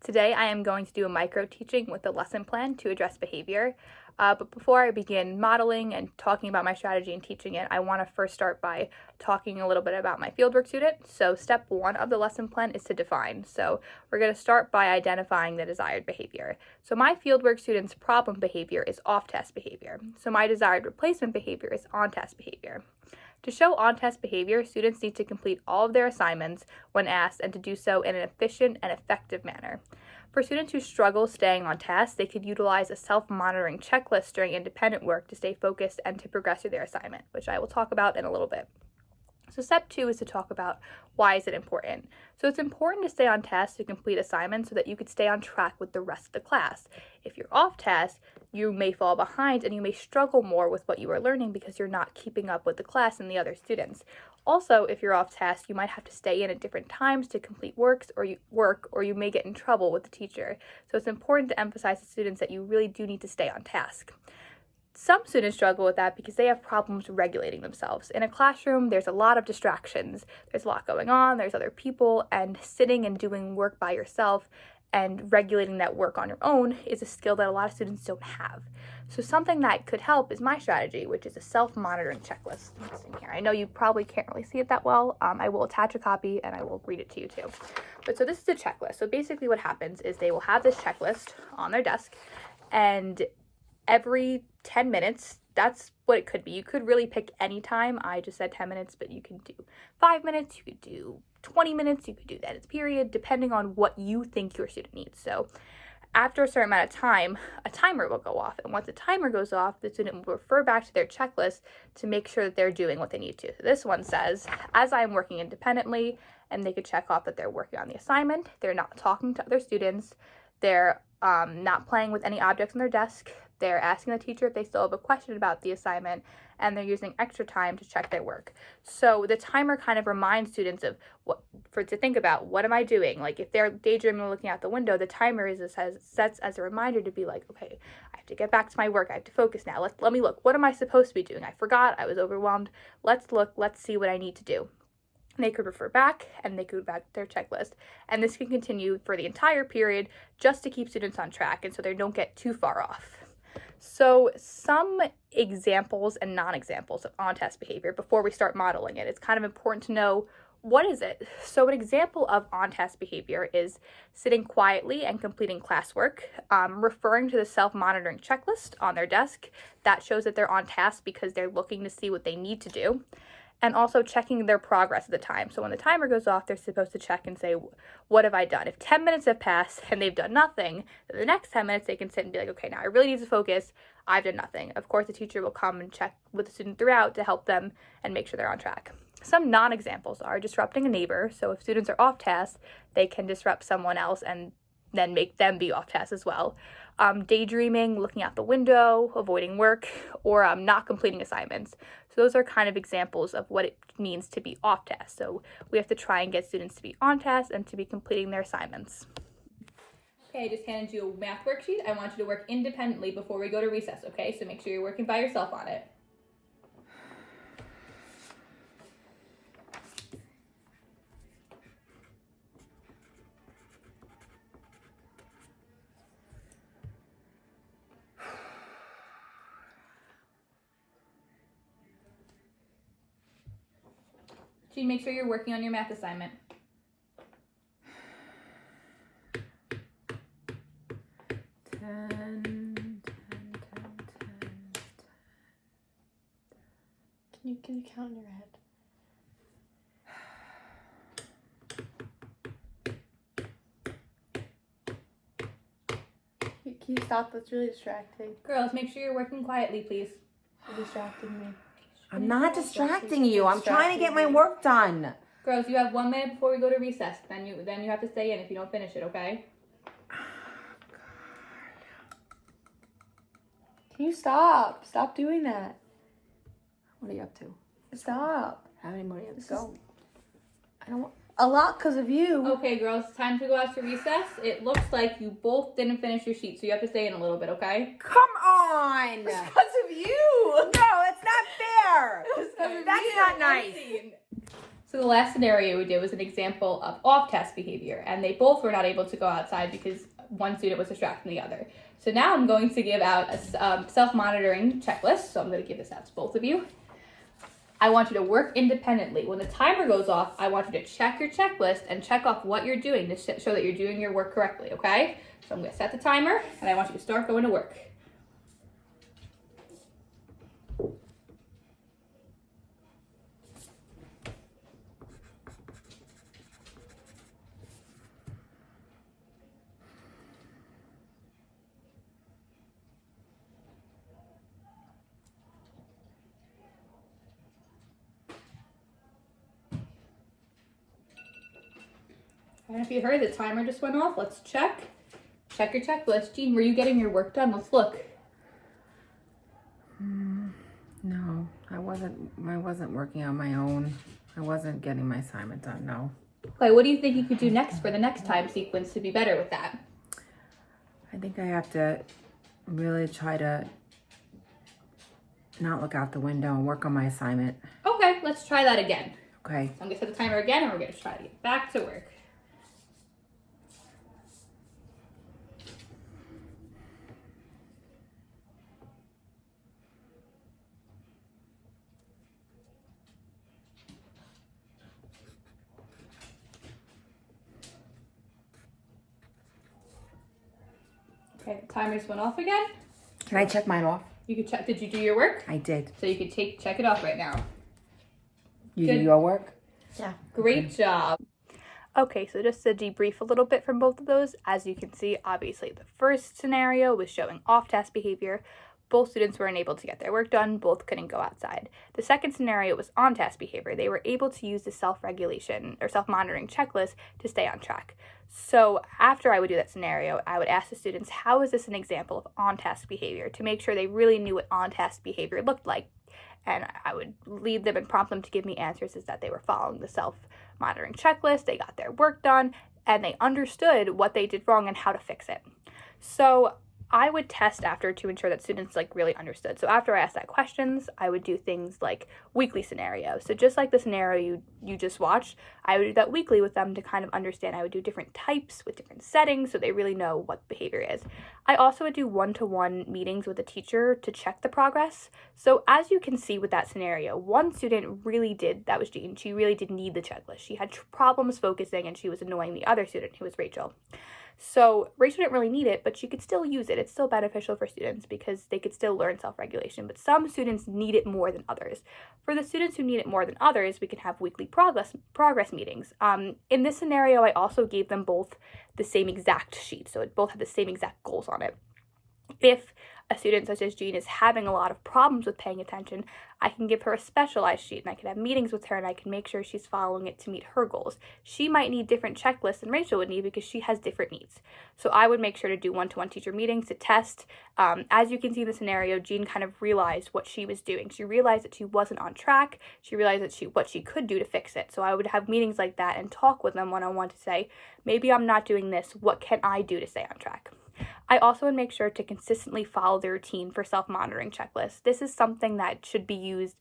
Today I am going to do a micro teaching with a lesson plan to address behavior. But before I begin modeling and talking about my strategy and teaching it, I want to first start by talking a little bit about my fieldwork student. So step one of the lesson plan is to define. So we're going to start by identifying the desired behavior. So my fieldwork student's problem behavior is off-task behavior. So my desired replacement behavior is on-task behavior. To show on-task behavior, students need to complete all of their assignments when asked and to do so in an efficient and effective manner. For students who struggle staying on task, they could utilize a self-monitoring checklist during independent work to stay focused and to progress through their assignment, which I will talk about in a little bit. So step two is to talk about why is it important. So it's important to stay on task to complete assignments so that you could stay on track with the rest of the class. If you're off task, you may fall behind and you may struggle more with what you are learning because you're not keeping up with the class and the other students. Also, if you're off task, you might have to stay in at different times to complete work, or you may get in trouble with the teacher. So it's important to emphasize to students that you really do need to stay on task. Some students struggle with that because they have problems regulating themselves. In a classroom, there's a lot of distractions. There's a lot going on, there's other people, and sitting and doing work by yourself and regulating that work on your own is a skill that a lot of students don't have. So something that could help is my strategy, which is a self-monitoring checklist. It's in here. I know you probably can't really see it that well. I will attach a copy and I will read it to you too. But so this is a checklist. So basically what happens is they will have this checklist on their desk, and every 10 minutes, that's what it could be. You could really pick any time. I just said 10 minutes, but you can do 5 minutes, you could do 20 minutes, you could do that as period, depending on what you think your student needs. So after a certain amount of time, a timer will go off. And once the timer goes off, the student will refer back to their checklist to make sure that they're doing what they need to. So this one says, as I'm working independently, and they could check off that they're working on the assignment, they're not talking to other students, they're not playing with any objects on their desk, they're asking the teacher if they still have a question about the assignment, and they're using extra time to check their work. So the timer kind of reminds students of to think about, what am I doing? Like if they're daydreaming or looking out the window, the timer sets as a reminder to be like, okay, I have to get back to my work. I have to focus now. Let me look. What am I supposed to be doing? I forgot. I was overwhelmed. Let's look. Let's see what I need to do. They could refer back and they could go back to their checklist. And this can continue for the entire period just to keep students on track and so they don't get too far off. So some examples and non-examples of on-task behavior before we start modeling it. It's kind of important to know, what is it? So an example of on-task behavior is sitting quietly and completing classwork, referring to the self-monitoring checklist on their desk. That shows that they're on task because they're looking to see what they need to do. And also checking their progress at the time. So when the timer goes off, they're supposed to check and say, what have I done? If 10 minutes have passed and they've done nothing, then the next 10 minutes they can sit and be like, okay, now I really need to focus. I've done nothing. Of course, the teacher will come and check with the student throughout to help them and make sure they're on track. Some non-examples are disrupting a neighbor. So if students are off task, they can disrupt someone else and then make them be off task as well. Daydreaming, looking out the window, avoiding work, or not completing assignments. So those are kind of examples of what it means to be off task. So we have to try and get students to be on task and to be completing their assignments. Okay, I just handed you a math worksheet. I want you to work independently before we go to recess, okay? So make sure you're working by yourself on it. Jean, make sure you're working on your math assignment. Can you count in your head? Can you stop? That's really distracting. Girls, make sure you're working quietly, please. You're distracting me. I'm not distracting you. I'm trying to get my work done. Girls, you have 1 minute before we go to recess. Then you have to stay in if you don't finish it, okay? Can you stop? Stop doing that. What are you up to? Stop. How many more do you have to go? I don't want a lot because of you. Okay, girls, it's time to go out to recess. It looks like you both didn't finish your sheet, so you have to stay in a little bit, okay? Come on! It's because of you. No, it's not fair. It's 'cause of That's you. not nice. So the last scenario we did was an example of off-task behavior, and they both were not able to go outside because one student was distracting the other. So now I'm going to give out a self-monitoring checklist. So I'm going to give this out to both of you. I want you to work independently. When the timer goes off, I want you to check your checklist and check off what you're doing to show that you're doing your work correctly, okay? So I'm going to set the timer, and I want you to start going to work. And if you heard the timer just went off, let's check. Check your checklist. Jean, were you getting your work done? Let's look. No, I wasn't working on my own. I wasn't getting my assignment done, no. Okay, what do you think you could do next for the next time sequence to be better with that? I think I have to really try to not look out the window and work on my assignment. Okay, let's try that again. Okay. So I'm gonna set the timer again, and we're gonna try to get back to work. Okay, the timer just went off again. Can I check mine off? You could check, did you do your work? I did. So you could check it off right now. You Good. do your work? Yeah. Great job. Okay, so just to debrief a little bit from both of those, as you can see, obviously the first scenario was showing off-task behavior. Both students weren't able to get their work done, both couldn't go outside. The second scenario was on-task behavior. They were able to use the self-regulation or self-monitoring checklist to stay on track. So after I would do that scenario, I would ask the students, how is this an example of on-task behavior, to make sure they really knew what on-task behavior looked like. And I would lead them and prompt them to give me answers as that they were following the self-monitoring checklist, they got their work done, and they understood what they did wrong and how to fix it. So I would test after to ensure that students really understood. So after I asked that questions, I would do things like weekly scenarios. So just like the scenario you just watched, I would do that weekly with them to kind of understand. I would do different types with different settings so they really know what behavior is. I also would do one-to-one meetings with the teacher to check the progress. So as you can see with that scenario, one student really did, that was Jean, she really did need the checklist. She had problems focusing and she was annoying the other student, who was Rachel. So Rachel didn't really need it, but she could still use it. It's still beneficial for students because they could still learn self-regulation, but some students need it more than others. For the students who need it more than others, we can have weekly progress meetings. In this scenario, I also gave them both the same exact sheet, so it both had the same exact goals on it. If a student such as Jean is having a lot of problems with paying attention, I can give her a specialized sheet and I can have meetings with her and I can make sure she's following it to meet her goals. She might need different checklists than Rachel would need because she has different needs. So I would make sure to do one-to-one teacher meetings to test. As you can see in the scenario, Jean kind of realized what she was doing. She realized that she wasn't on track. She realized that what she could do to fix it. So I would have meetings like that and talk with them one-on-one to say, maybe I'm not doing this. What can I do to stay on track? I also would make sure to consistently follow the routine for self-monitoring checklists. This is something that should be used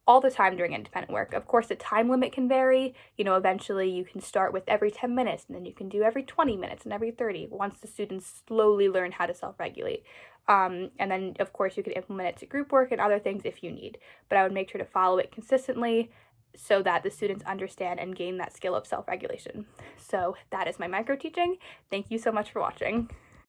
all the time during independent work. Of course, the time limit can vary. Eventually you can start with every 10 minutes, and then you can do every 20 minutes and every 30 once the students slowly learn how to self-regulate. And then, of course, you can implement it to group work and other things if you need. But I would make sure to follow it consistently so that the students understand and gain that skill of self-regulation. So that is my micro teaching. Thank you so much for watching.